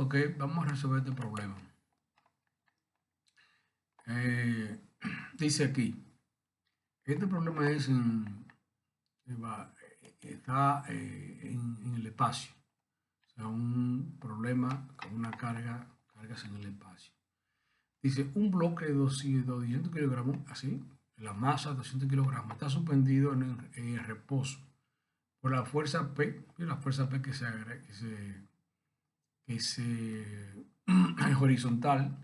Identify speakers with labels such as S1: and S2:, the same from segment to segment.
S1: Ok, vamos a resolver este problema. Eh, dice aquí, este problema está en el espacio. O sea, un problema con una cargas en el espacio. Dice, un bloque de 200 kilogramos, así, la masa de 200 kilogramos, está suspendido en el reposo por la fuerza P, y la fuerza P es horizontal,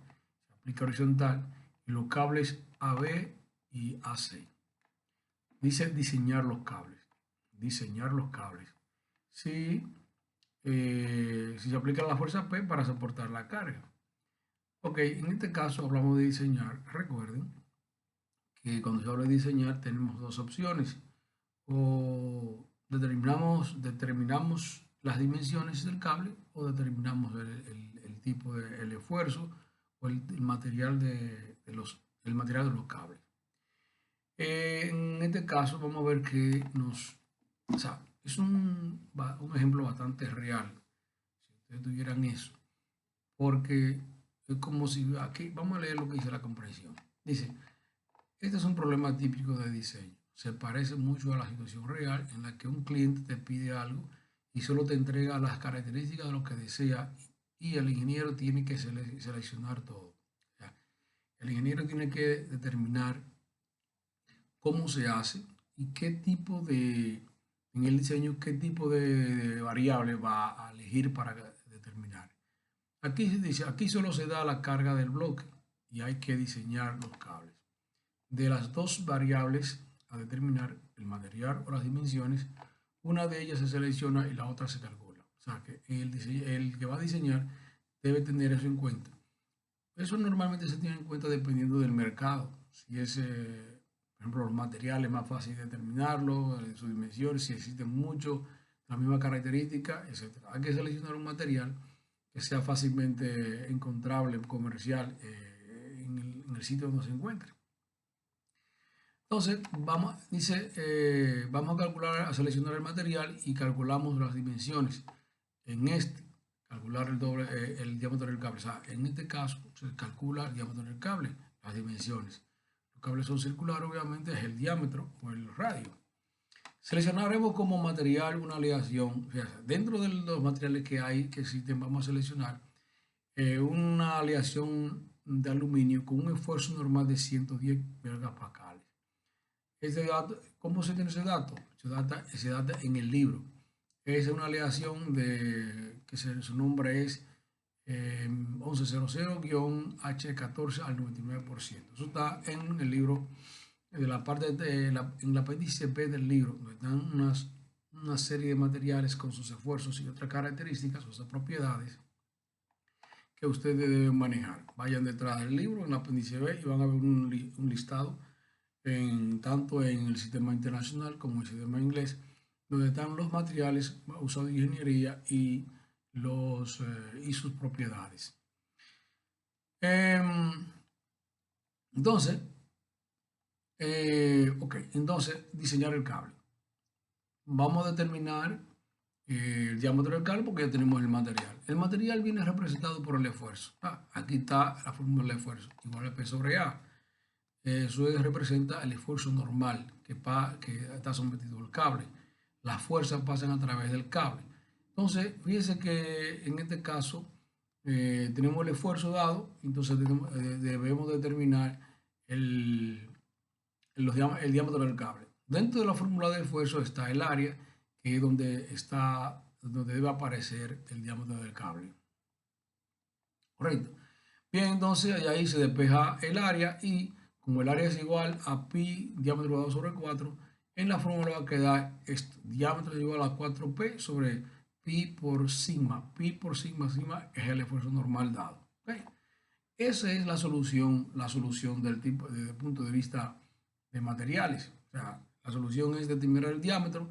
S1: se aplica horizontal, y los cables AB y AC. Dice diseñar los cables. Diseñar los cables. Si se aplica la fuerza P para soportar la carga. Ok, en este caso hablamos de diseñar. Recuerden que cuando se habla de diseñar tenemos dos opciones. O determinamos las dimensiones del cable o determinamos el tipo de el esfuerzo o el material el material de los cables. En este caso vamos a ver que o sea, es un ejemplo bastante real, si ustedes tuvieran eso, porque es como si, aquí vamos a leer lo que dice la comprensión. Dice, este es un problema típico de diseño. Se parece mucho a la situación real en la que un cliente te pide algo y solo te entrega las características de lo que desea y el ingeniero tiene que seleccionar todo. O sea, el ingeniero tiene que determinar cómo se hace y qué tipo en el diseño, qué tipo de variable va a elegir para determinar. Aquí se dice, aquí solo se da la carga del bloque y hay que diseñar los cables. De las dos variables a determinar, el material o las dimensiones, una de ellas se selecciona y la otra se calcula. O sea que el que va a diseñar debe tener eso en cuenta. Eso normalmente se tiene en cuenta dependiendo del mercado. Si es, por ejemplo, los materiales, más fácil determinarlo, sus dimensiones, si existen muchos, la misma característica, etc. Hay que seleccionar un material que sea fácilmente encontrable, comercial, en el sitio donde se encuentre. Entonces, vamos a calcular, a seleccionar el material y calculamos las dimensiones. En calcular el diámetro del cable. O sea, en este caso, se calcula el diámetro del cable, las dimensiones. Los cables son circulares, obviamente, es el diámetro o el radio. Seleccionaremos como material una aleación. O sea, dentro de los materiales que existen, vamos a seleccionar una aleación de aluminio con un esfuerzo normal de 110 megapascales. ¿Cómo se tiene ese dato? Se data en el libro. Es una aleación que su nombre es 1100-H14 al 99%. Eso está en el libro, de la parte en el apéndice B del libro, donde están una serie de materiales con sus esfuerzos y otras características, otras propiedades que ustedes deben manejar. Vayan detrás del libro, en el apéndice B, y van a ver un listado tanto en el sistema internacional como en el sistema inglés, donde están los materiales usados en ingeniería y sus propiedades. Entonces, entonces diseñar el cable. Vamos a determinar el diámetro del cable porque ya tenemos el material. El material viene representado por el esfuerzo. Aquí está la fórmula del esfuerzo, igual a P sobre A. Eso representa el esfuerzo normal que está sometido al cable. Las fuerzas pasan a través del cable. Entonces, fíjense que en este caso tenemos el esfuerzo dado, entonces debemos determinar el diámetro del cable. Dentro de la fórmula de esfuerzo está el área, que es donde debe aparecer el diámetro del cable. Correcto. Bien, entonces ahí se despeja el área y como el área es igual a pi diámetro dado sobre 4, en la fórmula va a quedar esto. Diámetro es igual a 4p sobre pi por sigma. Pi por sigma, sigma es el esfuerzo normal dado. ¿Okay? Esa es la solución desde el punto de vista de materiales. O sea, la solución es determinar el diámetro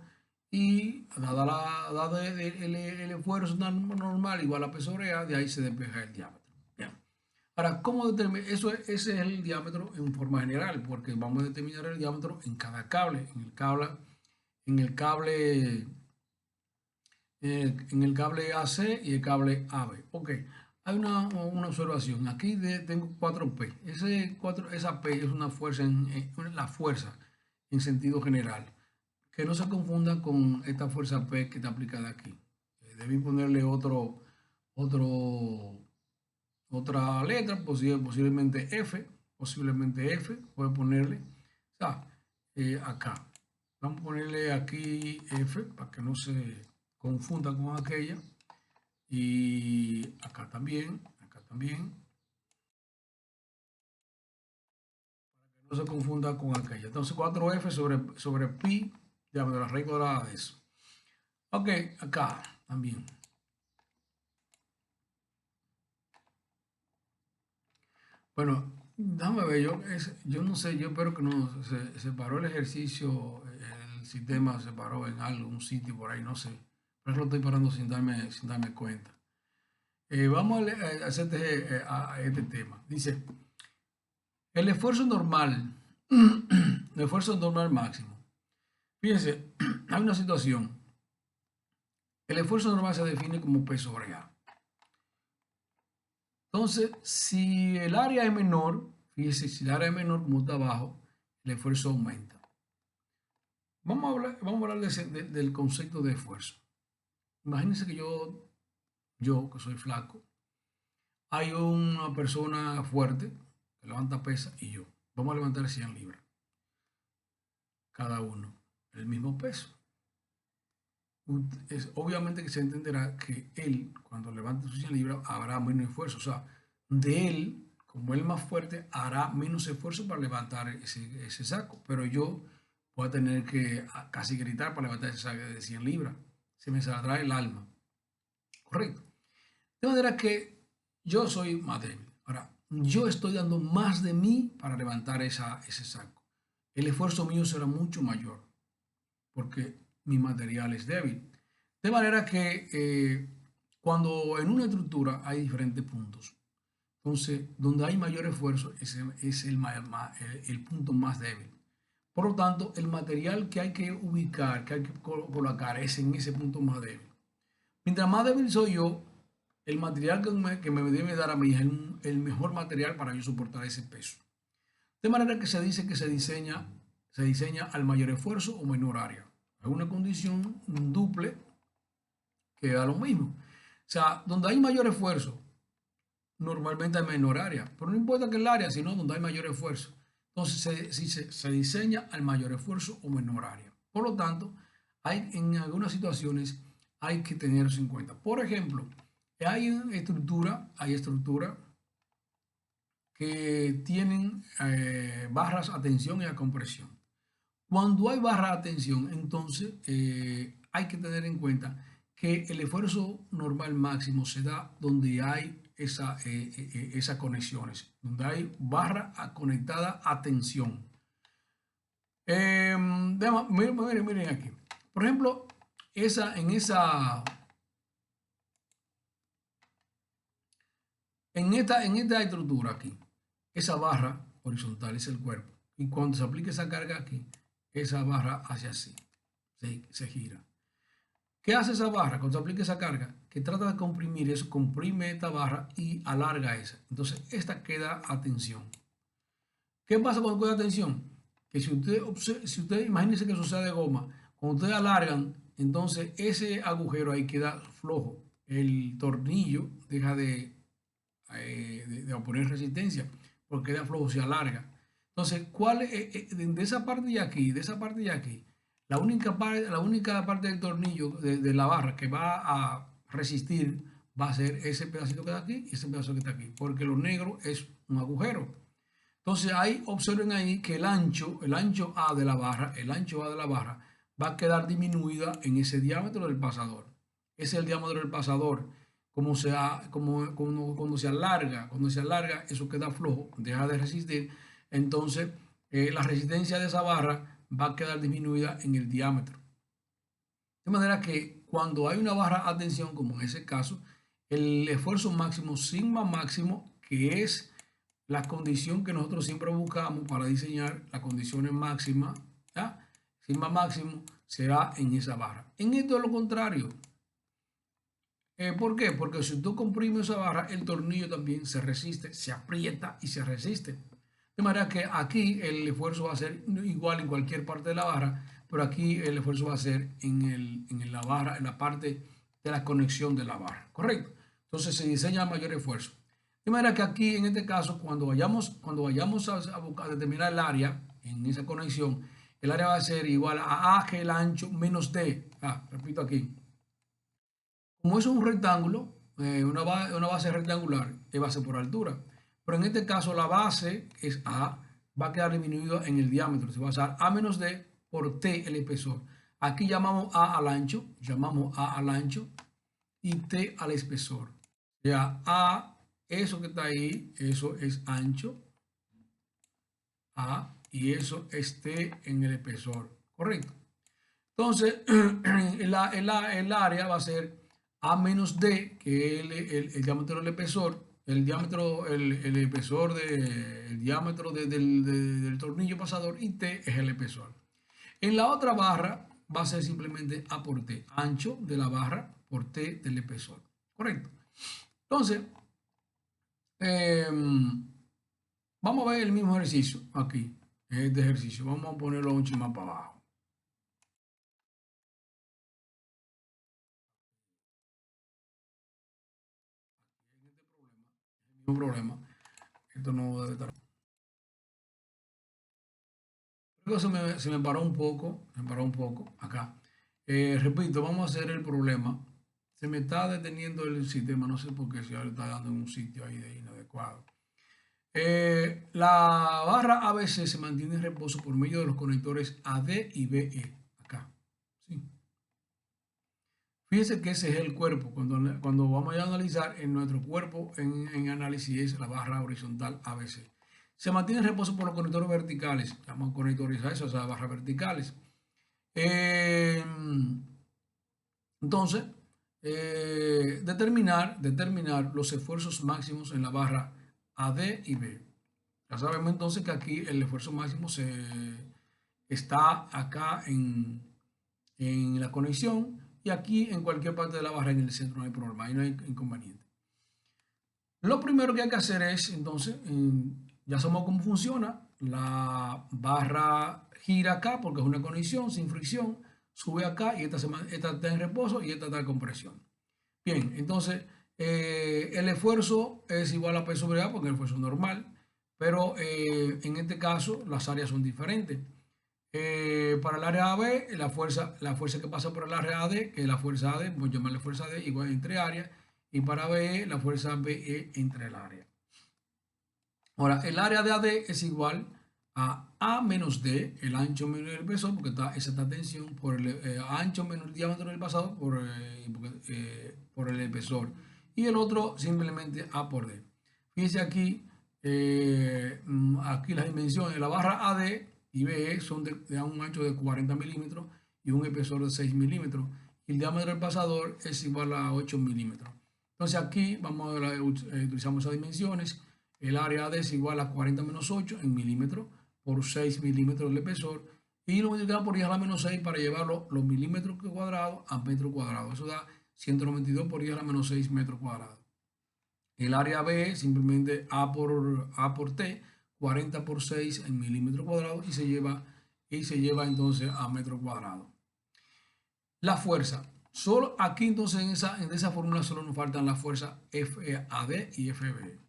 S1: y dado el esfuerzo normal igual a P sobre A, de ahí se despeja el diámetro. Bien. Ahora, ¿cómo determinar? Ese es el diámetro en forma general, porque vamos a determinar el diámetro en cada cable. En el cable en el cable AC y el cable AB. Ok, hay una observación. Aquí tengo 4P. Esa P es una fuerza, la fuerza en sentido general. Que no se confunda con esta fuerza P que está aplicada aquí. Debí ponerle otra letra, posiblemente F, puede ponerle, o sea, acá. Vamos a ponerle aquí F para que no se confunda con aquella. Y acá también, para que no se confunda con aquella. Entonces 4F sobre pi, ya me la raíz cuadrada de eso. Ok, acá también. Bueno, déjame ver, yo no sé, yo espero que no se paró el ejercicio, el sistema se paró en algún sitio por ahí, no sé. Pero lo estoy parando sin darme cuenta. Vamos a hacer a este tema. Dice, el esfuerzo normal, el esfuerzo normal máximo. Fíjense, hay una situación. El esfuerzo normal se define como P sobre A. Entonces, si el área es menor, fíjense, si el área es menor como está abajo, el esfuerzo aumenta. Vamos a hablar del concepto de esfuerzo. Imagínense que yo que soy flaco, hay una persona fuerte que levanta pesa y yo. Vamos a levantar 100 libras. Cada uno, el mismo peso. Obviamente que se entenderá que él, cuando levante sus 100 libras, hará menos esfuerzo. O sea, de él, como él más fuerte, hará menos esfuerzo para levantar ese saco. Pero yo voy a tener que casi gritar para levantar ese saco de 100 libras. Se me saldrá el alma. Correcto. De manera que yo soy más débil. Ahora, yo estoy dando más de mí para levantar ese saco. El esfuerzo mío será mucho mayor porque mi material es débil. De manera que cuando en una estructura hay diferentes puntos, entonces donde hay mayor esfuerzo es el punto más débil. Por lo tanto, el material que hay que ubicar, que hay que colocar es en ese punto más débil. Mientras más débil soy yo, el material que me debe dar a mí es el mejor material para yo soportar ese peso. De manera que se dice que se diseña al mayor esfuerzo o menor área. Es una condición duple que da lo mismo. O sea, donde hay mayor esfuerzo, normalmente hay menor área. Pero no importa que el área, sino donde hay mayor esfuerzo. Entonces se diseña al mayor esfuerzo o menor área. Por lo tanto, en algunas situaciones hay que tener eso en cuenta. Por ejemplo, hay estructuras que tienen barras a tensión y a compresión. Cuando hay barra de tensión, entonces hay que tener en cuenta que el esfuerzo normal máximo se da donde hay esas conexiones, donde hay barra conectada a tensión. Miren aquí. Por ejemplo, en esta estructura aquí, esa barra horizontal es el cuerpo. Y cuando se aplica esa carga aquí, esa barra hace así, se gira. ¿Qué hace esa barra cuando se aplica esa carga? Que trata de comprimir eso, comprime esta barra y alarga esa. Entonces, esta queda a tensión. ¿Qué pasa cuando queda a tensión? Que si usted imagínense que eso sea de goma, cuando ustedes alargan, entonces ese agujero ahí queda flojo. El tornillo deja de oponer resistencia porque queda flojo, se alarga. Entonces, de esa parte de aquí, la única parte del tornillo de la barra que va a resistir va a ser ese pedacito que está aquí y ese pedazo que está aquí, porque lo negro es un agujero. Entonces, observen ahí que el ancho A de la barra, va a quedar disminuida en ese diámetro del pasador. Ese es el diámetro del pasador. Cuando se alarga, eso queda flojo, deja de resistir. Entonces, la resistencia de esa barra va a quedar disminuida en el diámetro. De manera que cuando hay una barra a tensión, como en ese caso, el esfuerzo máximo, sigma máximo, que es la condición que nosotros siempre buscamos para diseñar las condiciones máximas, ¿ya? Sigma máximo será en esa barra. En esto es lo contrario. ¿Por qué? Porque si tú comprimes esa barra, el tornillo también se resiste, se aprieta y se resiste. De manera que aquí el esfuerzo va a ser igual en cualquier parte de la barra, pero aquí el esfuerzo va a ser en la barra, en la parte de la conexión de la barra, ¿correcto? Entonces se diseña mayor esfuerzo. De manera que aquí, en este caso, cuando vayamos a determinar el área en esa conexión, el área va a ser igual a A, que el ancho, menos D. Repito aquí. Como eso es un rectángulo, una base rectangular, es base por altura. Pero en este caso la base es A, va a quedar disminuido en el diámetro. Se va a usar A menos D por T el espesor. Aquí llamamos A al ancho y T al espesor. Ya A, eso que está ahí, eso es ancho, A, y eso es T en el espesor. Correcto. Entonces, el área va a ser A menos D, que es el diámetro del espesor, el diámetro, el espesor el diámetro del tornillo pasador, y T es el espesor. En la otra barra va a ser simplemente A por T, ancho de la barra por T del espesor. Correcto. Entonces, vamos a ver el mismo ejercicio aquí, este ejercicio. Vamos a ponerlo un chima para abajo. No problema. Esto no debe estar. Luego se me paró un poco acá. Repito, vamos a hacer el problema. Se me está deteniendo el sistema, no sé por qué, si ahora está dando en un sitio ahí de inadecuado. La barra ABC se mantiene en reposo por medio de los conectores AD y BE. Acá. ¿Sí? Fíjense que ese es el cuerpo. Cuando vamos a analizar en nuestro cuerpo, en análisis es la barra horizontal ABC. Se mantiene en reposo por los conectores verticales. Llamamos conectores a eso, o sea, barras verticales. Eh, entonces, determinar los esfuerzos máximos en la barra AD y B. Ya sabemos entonces que aquí el esfuerzo máximo está acá en la conexión y aquí en cualquier parte de la barra en el centro no hay problema, ahí no hay inconveniente. Lo primero que hay que hacer es, entonces, ya sabemos cómo funciona, la barra gira acá porque es una conexión sin fricción, sube acá y esta está en reposo y esta está en compresión. Bien, entonces el esfuerzo es igual a P sobre A porque el esfuerzo es normal, pero en este caso las áreas son diferentes. Para el área AB, la fuerza que pasa por el área AD, que es la fuerza AD, voy a llamarle fuerza AD igual entre áreas, y para BE, la fuerza BE entre el área. Ahora, el área de AD es igual a menos D, el ancho menos el espesor, porque esa está tensión, por el ancho menos el diámetro del pasado, por el espesor. Y el otro simplemente A por D. Fíjense aquí, aquí las dimensiones de la barra AD y BE son de un ancho de 40 milímetros y un espesor de 6 milímetros. Y el diámetro del pasador es igual a 8 milímetros. Entonces aquí utilizamos esas dimensiones. El área AD es igual a 40 menos 8 en milímetros por 6 milímetros de espesor. Y lo multiplicamos por 10 a la menos 6 para llevarlo los milímetros cuadrados a metro cuadrado. Eso da 192 por 10 a la menos 6 metros cuadrados. El área B simplemente A por T, 40 por 6 en milímetros cuadrados y se lleva entonces a metro cuadrado. La fuerza. Solo aquí entonces en esa fórmula solo nos faltan las fuerzas FAD y FB.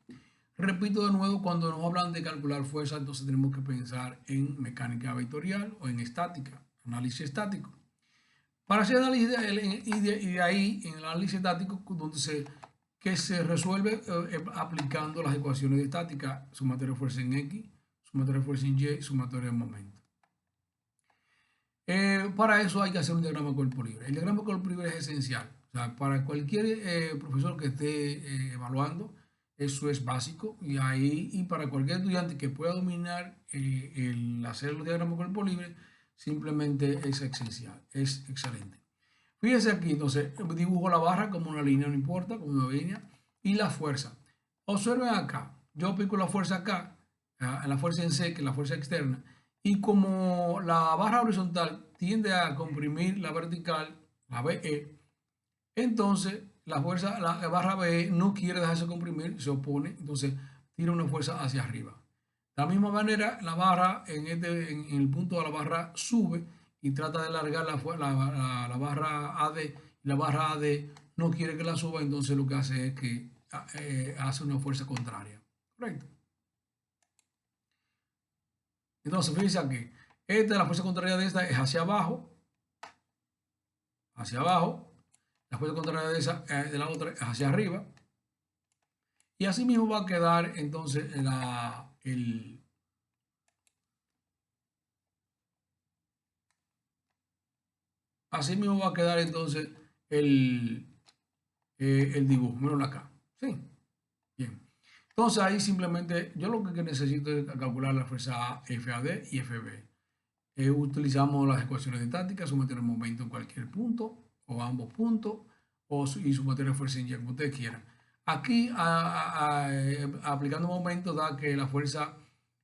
S1: Repito de nuevo, cuando nos hablan de calcular fuerza, entonces tenemos que pensar en mecánica vectorial o en estática, análisis estático. Para hacer análisis de ahí, en el análisis estático, que se resuelve aplicando las ecuaciones de estática, sumatoria de fuerza en X, sumatoria de fuerza en Y, sumatoria de momento. Para eso hay que hacer un diagrama de cuerpo libre. El diagrama de cuerpo libre es esencial. O sea, para cualquier profesor que esté evaluando, eso es básico. Y para cualquier estudiante que pueda dominar el hacer los diagramas de cuerpo libre, simplemente es esencial, es excelente. Fíjense aquí, entonces, dibujo la barra como una línea, no importa, como una línea, y la fuerza. Observen acá, yo aplico la fuerza acá, la fuerza en C, que es la fuerza externa, y como la barra horizontal tiende a comprimir la vertical, la BE, entonces la barra B no quiere dejarse comprimir, se opone, entonces tira una fuerza hacia arriba. De la misma manera, la barra en el punto de la barra sube y trata de alargar la barra AD. Y la barra AD no quiere que la suba, entonces lo que hace es que hace una fuerza contraria. Correcto. Entonces, fíjense aquí. La fuerza contraria de esta es hacia abajo. Hacia abajo. La fuerza contraria de la otra es hacia arriba. Y así mismo va a quedar entonces así mismo va a quedar entonces el dibujo. Mírenlo acá. Sí. Bien. Entonces ahí simplemente yo lo que necesito es calcular la fuerza FAD y FB. Utilizamos las ecuaciones de estática, someter el momento en cualquier punto o ambos puntos y someter la fuerza inyectada, como ustedes quieran. Aquí aplicando momento da que la fuerza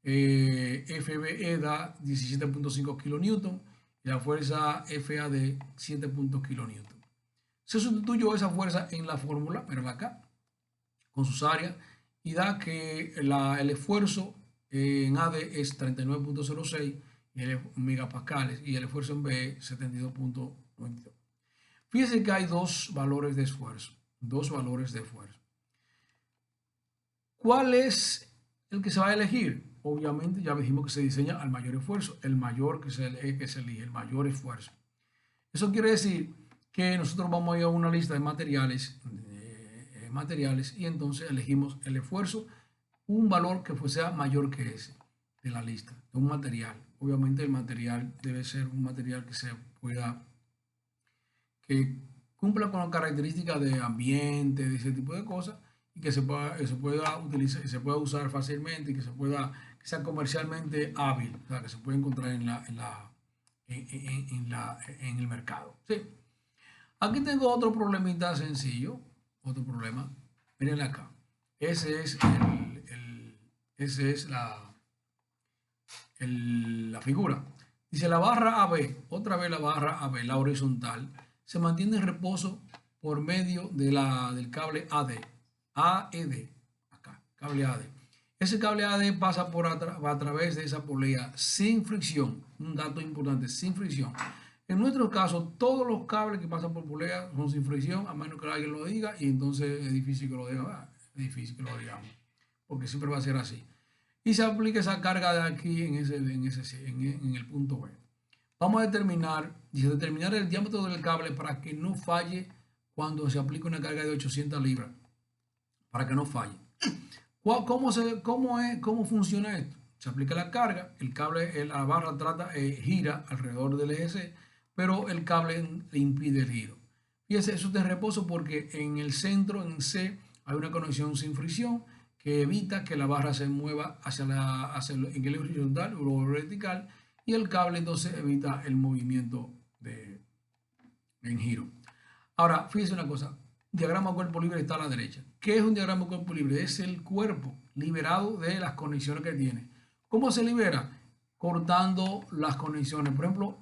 S1: FBE da 17.5 kN y la fuerza FAD 7 kN. Se sustituyó esa fuerza en la fórmula, pero acá, con sus áreas, y da que el esfuerzo en AD es 39.06 megapascales y el esfuerzo en B es 72.92. Fíjense que hay dos valores de esfuerzo. ¿Cuál es el que se va a elegir? Obviamente ya dijimos que se diseña al mayor esfuerzo, el mayor que se elige, el mayor esfuerzo. Eso quiere decir que nosotros vamos a ir a una lista de materiales y entonces elegimos el esfuerzo, un valor que sea mayor que ese de la lista, de un material. Obviamente el material debe ser un material que cumpla con las características de ambiente, de ese tipo de cosas, y que se pueda utilizar, se pueda usar fácilmente y que sea comercialmente hábil, o sea, que se pueda encontrar en el mercado. ¿Sí? Aquí tengo otro problemita sencillo, otro problema. Miren acá. Ese es la figura. Dice la barra AB, otra vez la barra AB, la horizontal, se mantiene en reposo por medio del cable AED, acá, cable AD. Ese cable AD pasa a través de esa polea sin fricción, un dato importante, sin fricción. En nuestro caso, todos los cables que pasan por polea son sin fricción, a menos que alguien lo diga, y entonces es difícil que lo digamos, porque siempre va a ser así. Y se aplica esa carga de aquí en el punto B. Vamos a determinar el diámetro del cable para que no falle cuando se aplica una carga de 800 libras. Para que no falle. ¿Cómo funciona esto? Se aplica la carga, el cable, la barra gira alrededor del eje C, pero el cable le impide el giro. Fíjense, eso es de reposo porque en el centro, en C, hay una conexión sin fricción que evita que la barra se mueva en el eje horizontal o vertical, y el cable entonces evita el movimiento en giro. Ahora, fíjense una cosa, diagrama cuerpo libre está a la derecha. ¿Qué es un diagrama cuerpo libre? Es el cuerpo liberado de las conexiones que tiene. ¿Cómo se libera? Cortando las conexiones. Por ejemplo,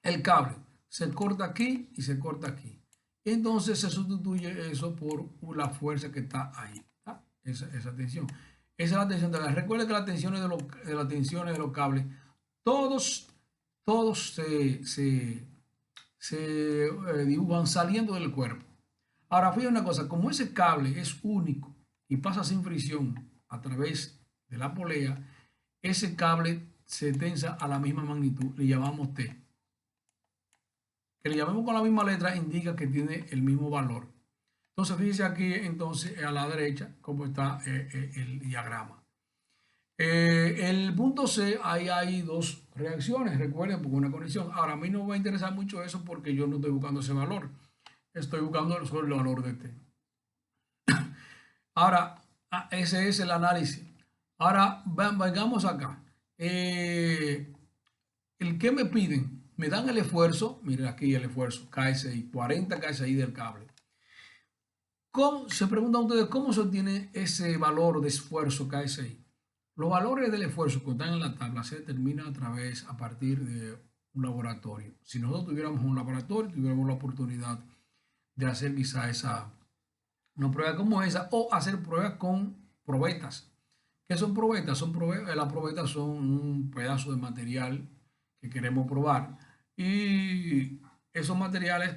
S1: el cable se corta aquí y se corta aquí. Entonces se sustituye eso por la fuerza que está ahí. Esa tensión. Esa es la tensión de la. Recuerden que las tensiones de los cables, todos se dibujan saliendo del cuerpo. Ahora, fíjense una cosa, como ese cable es único y pasa sin fricción a través de la polea, ese cable se tensa a la misma magnitud, le llamamos T. Que le llamemos con la misma letra indica que tiene el mismo valor. Entonces, fíjense aquí entonces a la derecha cómo está el diagrama. El punto C, ahí hay dos reacciones, recuerden, porque una conexión. Ahora, a mí no me va a interesar mucho eso porque yo no estoy buscando ese valor. Estoy buscando solo el valor de T. Ahora, ese es el análisis. Ahora, vengamos acá. El que me piden, me dan el esfuerzo, miren aquí el esfuerzo, KSI, 40 KSI del cable. Se preguntan ustedes cómo se obtiene ese valor de esfuerzo KSI. Los valores del esfuerzo que están en la tabla se determinan a partir de un laboratorio. Si nosotros tuviéramos un laboratorio, tuviéramos la oportunidad de hacer quizá una prueba como esa o hacer pruebas con probetas. ¿Qué son probetas? Las probetas son un pedazo de material que queremos probar y esos materiales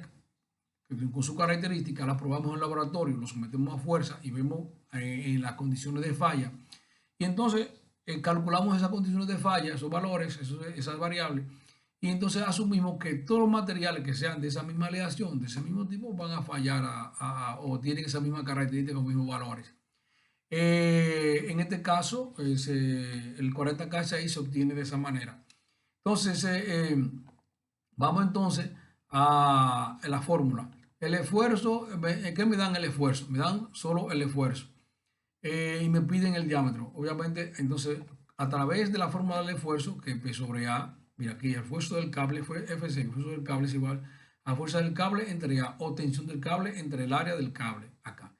S1: con su característica las probamos en el laboratorio, los sometemos a fuerza y vemos en las condiciones de falla y entonces calculamos esas condiciones de falla, esos valores, esas variables y entonces asumimos que todos los materiales que sean de esa misma aleación, de ese mismo tipo, van a fallar o tienen esa misma característica, los mismos valores. En este caso, el 40K6 se obtiene de esa manera. Entonces, vamos entonces a la fórmula. El esfuerzo, ¿qué me dan el esfuerzo? Me dan solo el esfuerzo. Y me piden el diámetro. Obviamente, entonces, a través de la fórmula del esfuerzo, que P sobre A, mira aquí, el esfuerzo del cable fue FC, el esfuerzo del cable es igual a fuerza del cable entre A, o tensión del cable entre el área del cable, acá.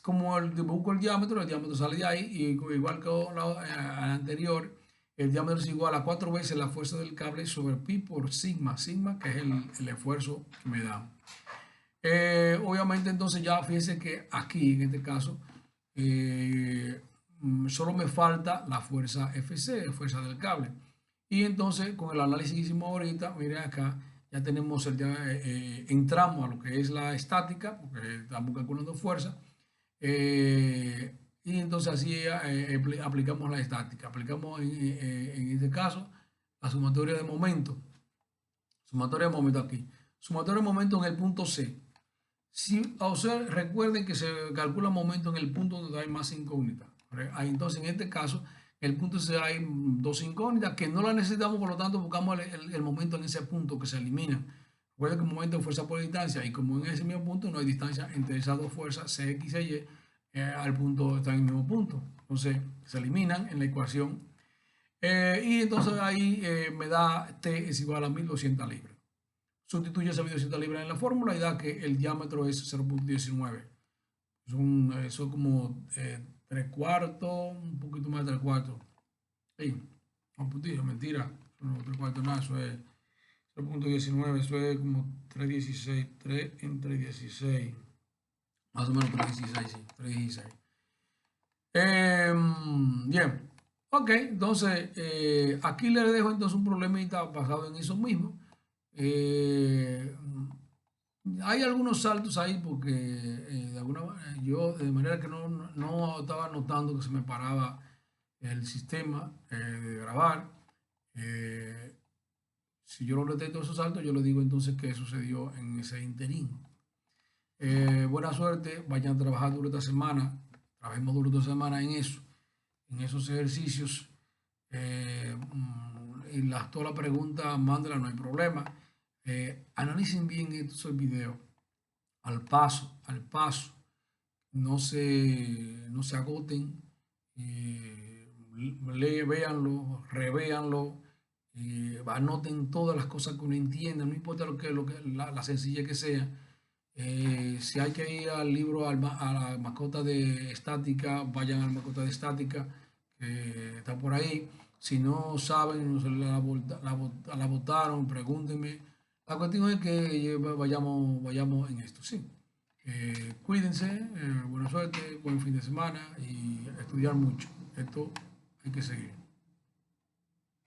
S1: Como busco el diámetro sale de ahí, y igual que la anterior, el diámetro es igual a 4 veces la fuerza del cable sobre pi por sigma, que es el esfuerzo que me da. Obviamente entonces ya fíjense que aquí en este caso solo me falta la fuerza FC, fuerza del cable. Y entonces con el análisis que hicimos ahorita, miren acá, ya tenemos entramos a lo que es la estática, porque estamos calculando fuerza. Y entonces así aplicamos la estática. Aplicamos en este caso la sumatoria de momento. Sumatoria de momento aquí. Sumatoria de momento en el punto C. Si, o sea, recuerden que se calcula momento en el punto donde hay más incógnitas. Entonces, en este caso, en el punto C hay dos incógnitas que no las necesitamos, por lo tanto, buscamos el momento en ese punto que se elimina. Recuerden que el momento es fuerza por distancia y como en ese mismo punto no hay distancia entre esas dos fuerzas, Cx y Y, al punto está en el mismo punto. Entonces, se eliminan en la ecuación. Y entonces ahí me da T es igual a 1200 libras. Sustituye esa 1200 libras en la fórmula y da que el diámetro es 0.19. Son como 3 cuartos, un poquito más de 3 cuartos. Sí, un puntito, mentira. No, 3 cuartos nada, eso es 0.19, eso es como 3.16, 3 entre 16. Más o menos 3.16, sí, 3.16. Bien, ok, entonces aquí le dejo entonces un problemita basado en eso mismo. Hay algunos saltos ahí porque de alguna manera yo de manera que no estaba notando que se me paraba el sistema de grabar. Eh, si yo lo detecto esos saltos, yo le digo entonces qué sucedió en ese interín. Buena suerte, vayan a trabajar durante esta semana, trabajemos durante esta semana en eso, en esos ejercicios. Y toda la pregunta, mándela, no hay problema. Analicen bien estos videos al paso, no se agoten, véanlo, revéanlo, anoten todas las cosas que uno entienda, no importa la sencilla que sea. Si hay que ir al libro, a la mascota de estática, vayan a la mascota de estática, que está por ahí. Si no saben, no se la botaron, pregúntenme. La cuestión es que vayamos en esto, sí. Cuídense, buena suerte, buen fin de semana y estudiar mucho. Esto hay que seguir.